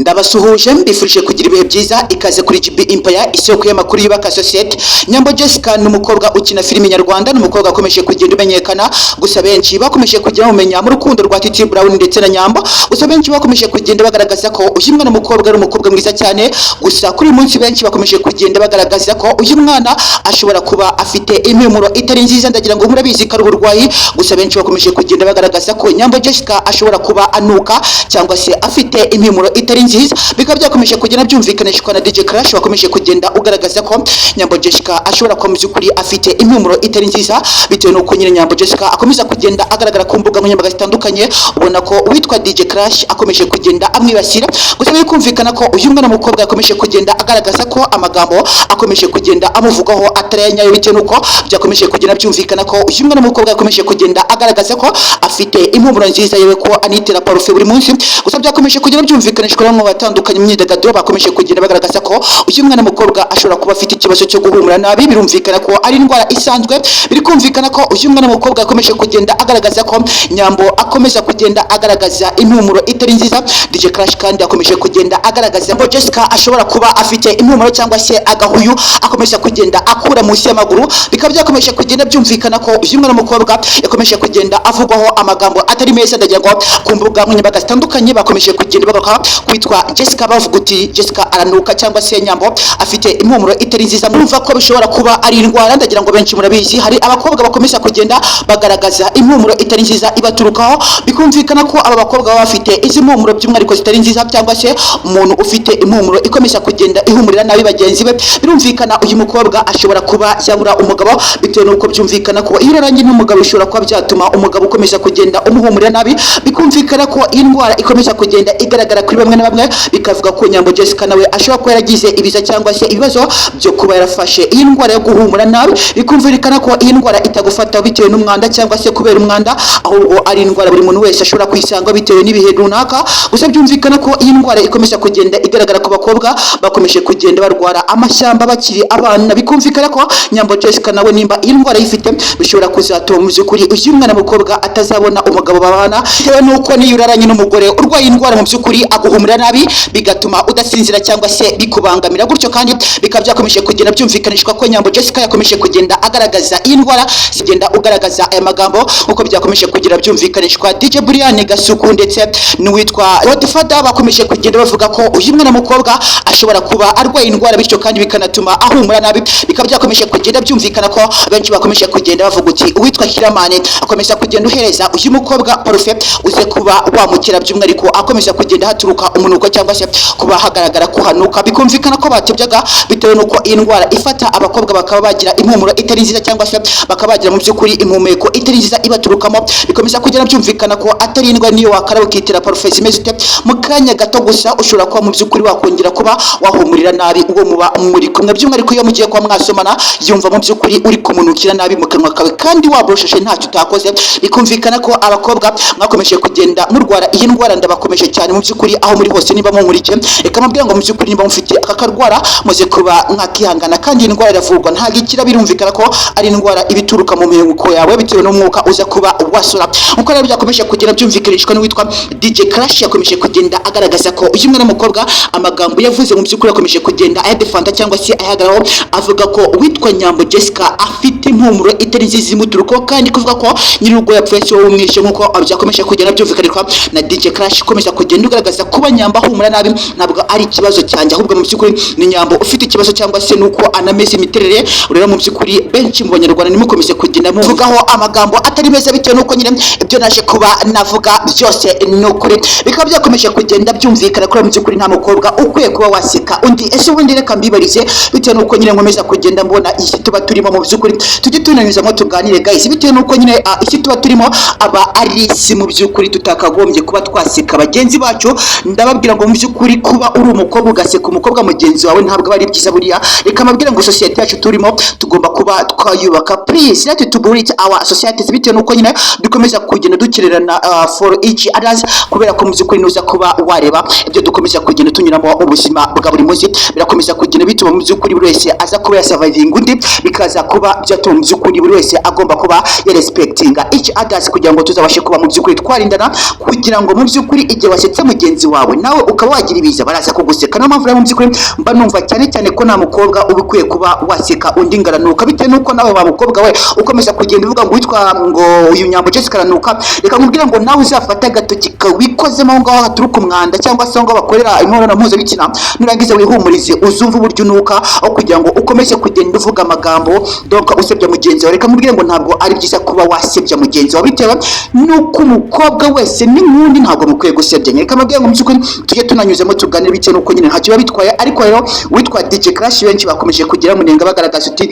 ndabasuhuje mbifurije kugira ibihe byiza ikaze kuri GB Empire isoko y'amakuru yubaka society. Nyambo Jessica numukobwa ukina filime nyarwanda numukobwa akomeje kugenda umenyekana gusa benshi bakomeje kujya bamenya mu rukundo rwa Titi Brown ndetse na Nyambo. Gusa benshi bakomeje kugenda bagaragaza ko uyu mwana n'umukobwa ari umukobwa mwiza cyane, gusa kuri munsi benshi bakomeje kugenda bagaragaza ko uyu mwana ashobora kuba afite impumuro itari nziza, ndagira ngo murabizi ko ari uburwayi. Gusa benshi bakomeje kugenda bagaragaza ko Nyambo Jessica ashobora kuba anuka cyangwa se afite impumuro itari nziza, bikaba byakomeje kugenda byumvikanishwa na DJ Crash wakomeje kugenda ugaragaza ko Nyambo Jessica ashobora kuba muzukuri afite impumuro itari nziza, bitewe nuko nyine Nyambo Jessica akomeza kugenda agaragara ku mbuga nkoranyambaga zitandukanye, ubona ko witwa DJ Crash akomeje kugenda amwibasira. Gusa biri kumvikana ko uyu mwana mukobwa akomeje kugenda agaragaza ko amagambo akomeje kugenda amuvugaho ataranyayo, bitewe nuko byakomeje kugenda byumvikana ko uyu mwana mukobwa akomeje kugenda agaragaza ko afite impumuro nziza, yewe ko anitera parufe buri munsi. Gusa byakomeje kugenda byumvikanishwa n'abantu batandukanye mu myidagaduro, bakomeje kugenda bagaragaza ko uyu mwana mukobwa ashobora kuba afite ikibazo cyo guhumura nabi. Birumvikana ko ari indwara isanzwe, biri kumvikana ko uyu mwana mukobwa akomeje kugenda agaragaza ko Nyambo akomeza kugenda agaragaza impumuro itari nziza. DJ Crash kandi akomeje kugenda agaragaza ko Jessica ashobora kuba afite impumuro cyangwa se agahuyu akomeza kugenda akura munsi y'amaguru. Bikaba byakomeje kugenda byumvikana ko uyu mwana mukobwa yakomeje kugenda avugwaho amagambo atari meza, ndagira ngo ku mbuga nkoranyambaga zitandukanye bakomeje kugenda bagaruka kwitwa Jessica bavuga uti Jessica aranuka cyangwa se Nyambo afite impumuro itari nziza. Murumva ko bishobora kuba ari indwara, ndagira ngo benshi murabizi hari abakobwa bakomeza kugenda bagaragaza impumuro itari nziza ibaturukaho, bikumvikana ko aba bakobwa baba bafite izi mpumuro by'umwihariko zitari nziza, cyangwa se umuntu ufite impumuro ikomeza kugenda ihumurira nabi bagenzi be. Birumvikana uyu mukobwa ashobora kuba yabura umugabo, bitewe nuko byumvikana ko iyo uraranye n'umugabo bishobora kuba byatuma umugabo ukomeza kugenda umuhumurira nabi. Bikumvikana ko iyi ndwara ikomeza kugenda igaragara kuri bamwe na bamwe, bikavuga ko Nyambo Jessica nawe ashobora kuba yaragize ibiza cyangwa se ibibazo byo kuba yarafashe iyi ndwara yo guhumura nabi. Bikumvikana ko iyi ndwara itagufata bitewe n'umwanda cyangwa se kubera umwanda, ahubwo ari indwara buri muntu wese ashobora kwisanga bitewe n'ibihe runaka. Gusa byumvikana ko iyi ndwara ikomeza kugenda igaragara ku bakobwa bakomeje kugenda barwara amashyamba bakiri abana. Bikumvikana ko Nyambo Jessica nawe nimba iyi ndwara yifite bishobora kuzatuma mu by'ukuri uyu mwana mukobwa atazabona umugabo babana, bitewe nuko niyo uraranye n'umugore urwaye indwara mu by'ukuri aguhumura nabi bigatuma udasinzira cyangwa se bikubangamira gutyo. Kandi bikaba byakomeje kugenda byumvikanishwa ko Nyambo Jessica yakomeje kugenda agaragaza iyi ndwara, sigenda ugaragaza aya magambo uko byakomeje kugira byumvikanishwa DJ Brian Gasuku ndetse n'uwitwa Godfather bakomeje kugenda bavuga ko uyu mwana mukobwa ashobora kuba arwaye indwara, bityo kandi bikanatuma ahumura nabi. Bikaba byakomeje kugenda byumvikana ko benshi bakomeje kugenda bavuga uti uwitwa Kiramane akomeza kugenda uhereza uyu mukobwa parufe uze kuba wamukira, by'umwihariko akomeza kugenda haturuka umunuko cyangwa se kuba hagaragara kuhanuka. Bikumvikana ko batebyaga bitewe nuko iyi ndwara ifata abakobwa bakaba bagira impumuro itari nziza cyangwa se bakaba bagira mu by'ukuri impumeko itari nziza ibaturukamo. Bikomeza kugenda byumvikana ko atari indwara niyo wakaraba ukitira parufe zimeze ute mu kanya gato gusa ushobora kuba mu by'ukuri wakongera kuba wahumurira nabi uwo muba muri kumwe, by'umwihariko iyo mugiye kuba mwasomana yumva mu by'ukuri uri kumunukira nabi mu kanwa kawe kandi wabrosheshe ntacyo utakoze. Bikumvikana ko abakobwa mwakomeje kugenda murwara iyi ndwara, ndabakomeje cyane mu by'ukuri aho muri hose niba munkurike, reka mabwira ngo mu by'ukuri niba mufite aka karwara muze kuba mwakihangana kandi iyi ndwara iravurwa ntabwo ikira. Birumvikana ko ari indwara ibituruka mu mihemuko yawe bitewe n'umwuka uza kuba wasura. Uko rero byakomeje kugenda byumvikanishwa n'uwitwa DJ Crash yakomeje kugenda agaragaza ko uyu mwana mukobwa amagambo yavuze mu by'ukuri yakomeje kugenda ayadefanda cyangwa se ayagaraho, avuga ko witwa Nyambo Jessica afite impumuro itari nziza imuturuko, kandi kuvuga ko nyir'urugo yapfuye si wowe umwishe. Nk'uko byakomeje kugenda byumvikanishwa na DJ Crash ukomeza kugenda ugaragaza kuba Nyambo ahumura nabi ntabwo ari ikibazo cyanjye, ahubwo mu by'ukuri ni Nyambo ufite ikibazo cyangwa se nuko anameze imiterere. Rero mu by'ukuri benshi mu banyarwanda nimukomeze kugenda muvugaho amagambo atari meza bitewe nuko nyine ibyo naje kuba navuga byose ni ukuri. Bikaba byakomeje kugenda byumvikana ko mu by'ukuri nta mukobwa ukwiye kuba waseka undi. Ese ubundi reka mbibarize bitewe nuko nyine nkomeza kugenda mbona isi tuba turimo mu by'ukuri tujye tunanyuzamo tuganire guys, bitewe nuko nyine isi tuba turimo aba ari isi mu by'ukuri tutakagombye kuba twaseka bagenzi bacu. Ndababwira ngo mu by'ukuri kuba uri umukobwa ugaseka umukobwa mugenzi wawe ntabwo ari byiza buriya. Reka mabwira ngo society yacu turimo tugomba kuba twayubaka, please let to build our society, bitewe nuko nyine dukomeza kugenda dukirerana for each others, kubera ko mu by'ukuri nuza kuba wareba ibyo dukomeza kugenda tunyuramo ubuzima bwa buri munsi birakomeza kugenda bituma mu by'ukuri buri wese aza kuba surviving undi, bikaza kuba byatuma mu by'ukuri buri wese agomba kuba respectinga each others kugira ngo tuzabashe kuba mu by'ukuri twarindana, kugira ngo mu by'ukuri igihe wasetse mugenzi wawe nawe ukaba wagira ibiza byiza baraza kuguseka. Niyo mpamvu rero mu by'ukuri mba numva cyane cyane ko nta mukobwa uba ukwiye kuba waseka undi ngaranuka, bitewe nuko nawe wa mukobwa we ukomeza kugenda uvuga ngo witwa ngo uyu Nyambo Jessica aranuka. Reka nkubwire ngo nawe uzafata agatoki kawikozemo aho ngaho haturuka umwanda cyangwa se ngo bakorera imibonano mpuzabitsina, nurangiza wihumurize uzumva uburyo unuka, aho kugira ngo ukomeze kugenda uvuga amagambo donc usebya mugenzi wawe. Reka nkubwire ngo ntabwo ari byiza kuba wasebya mugenzi wawe, bitewe nuko umukobwa wese n'inkundi ntabwo mukwiye gusebya. Reka mbabwire ngo mu by'ukuri tujye tunanyuzemo tuganire, bitewe nuko nyine ntacyo biba bitwaye. Ariko rero witwa DJ Crash benshi bakomeje kugira munenga bagaragaza uti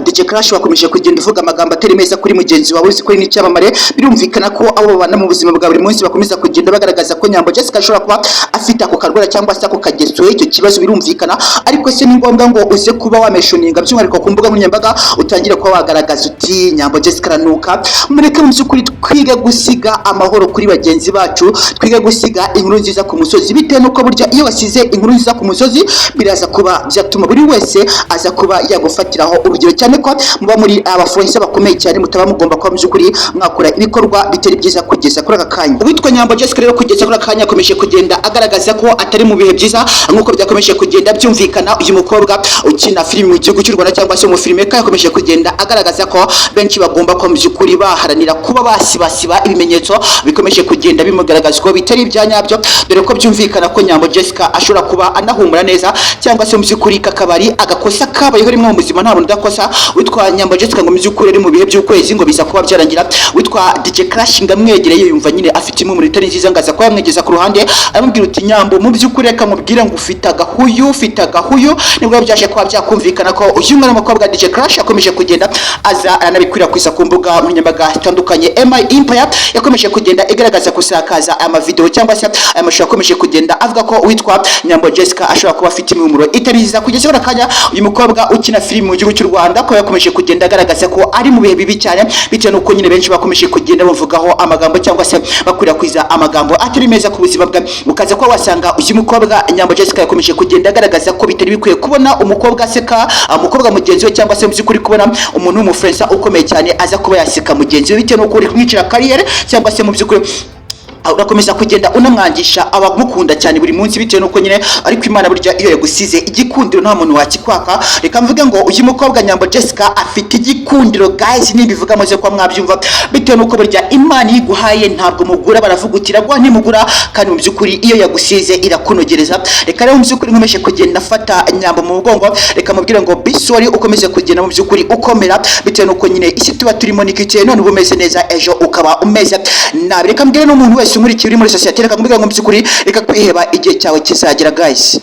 DJ Crash wakomeje kugenda uvuga amagambo atari meza kuri mugenzi wawe uzi ko ni icyamamare. Birumvikana ko abo babana mu buzima bwa buri munsi bakomeza kugenda bagaragaza ko Nyambo Jessica ashobora kuba afite ako karwara cyangwa se ako kageso. Icyo kibazo birumvikana, ariko se ni ngombwa ngo uze kuba wameshoninga by'umwihariko ku mbuga nkoranyambaga utangire kuba wagaragaza uti Nyambo Jessica aranuka. Mureke mu by'ukuri twige gusiga amahoro kuri bagenzi bacu, twige gusiga inkuru nziza ku musozi, bitewe nuko burya iyo wasize inkuru nziza ku musozi biraza kuba byatuma buri wese aza kuba yagufatiraho urugero, cyane ko muba muri abafonse bakomeye cyane, mutaba mugomba kuba mu by'ukuri mwakora ibikorwa bitari byiza kugeza kuri aka kanya. Uwitwa Nyambo Jessica rero kugeza kuri aka kanya akomeje kugenda agaragaza ko atari mu bihe byiza, nk'uko byakomeje kugenda byumvikana. Uyu mukobwa ukina filimi mu gihugu cy'u Rwanda cyangwa se umufilmeka yakomeje kugenda agaragaza ko benshi bagomba kuba mu by'ukuri baharanira kuba basibasiba ibimenyetso bikomeje kugenda bimugaragaza ko bitari ibya nyabyo, dore ko byumvikana ko Nyambo Jessica ashobora kuba anahumura neza cyangwa se mu by'ukuri kakabari agakosa kabayeho rimwe mu buzima nta muntu udakosa. Witwa Nyambo Jessica ngo mu by'ukuri ari mu bihe by'ukwezi ngo biza kuba byarangira. Witwa DJ Crash ngamwegereye yumva nyine afite imwe muri tari nziza ngaza ko yamwegeza ku ruhande aramubwira uti Nyambo mu by'ukuri reka mubwira ngo ufite agahuyu. Nibwo byaje kuba byakumvikana ko uyu mwana w'umukobwa DJ Crash akomeje kugenda aza aranabikwirakwiza ku mbuga nkoranyambaga zitandukanye. MI Empire yakomeje kugenda igaragaza kusakaza aya mavideo cyangwa se aya mashusho yakomeje kugenda avuga ko witwa Nyambo Jessica ashobora kuba afite imiburo itari nziza. Kugeza kuri akanya uyu mukobwa ukina filimi mu gihugu cy'u Rwanda ko yakomeje kugenda agaragaza ko ari mu bihe bibi cyane, bitewe nuko nyine benshi bakomeje kugenda bavugaho amagambo cyangwa se bakwirakwiza amagambo atari meza ku buzima bwe. Mukaza ko wasanga uyu mukobwa Nyambo Jessica yakomeje kugenda agaragaza ko bitari bikwiye kubona umukobwa aseka umukobwa mugenzi we, cyangwa se mu by'ukuri kubona umuntu w'umufrensa ukomeye cyane aza kuba yaseka mugenzi we, bitewe nuko uri kumwicira kariyeri cyangwa se mu by'ukuri urakomeza kugenda unamwangisha abamukunda cyane buri munsi, bitewe nuko nyine ariko Imana burya iyo yagusize igikundiro nta muntu wakikwaka. Reka mvuge ngo uyu mukobwa Nyambo Jessica afite igikundiro guys, nibivuga maze ko mwabyumva, bitewe nuko burya Imana yiguhaye ntabwo mugura, baravugutira gwa ntimugura, kandi mu by'ukuri iyo yagusize irakunogereza. Reka rero mu by'ukuri nkomeje kugenda afata Nyambo mu mugongo, reka mubwire ngo bisori ukomeze kugenda mu by'ukuri ukomera, bitewe nuko nyine isi tuba turimo nikice none uba umeze neza ejo ukaba umeze nabi. Reka mbwire n'umuntu wese umurikiye uri muri society, reka mubwire ngo mu by'ukuri reka kwiheba igihe cyawe kizagera guys.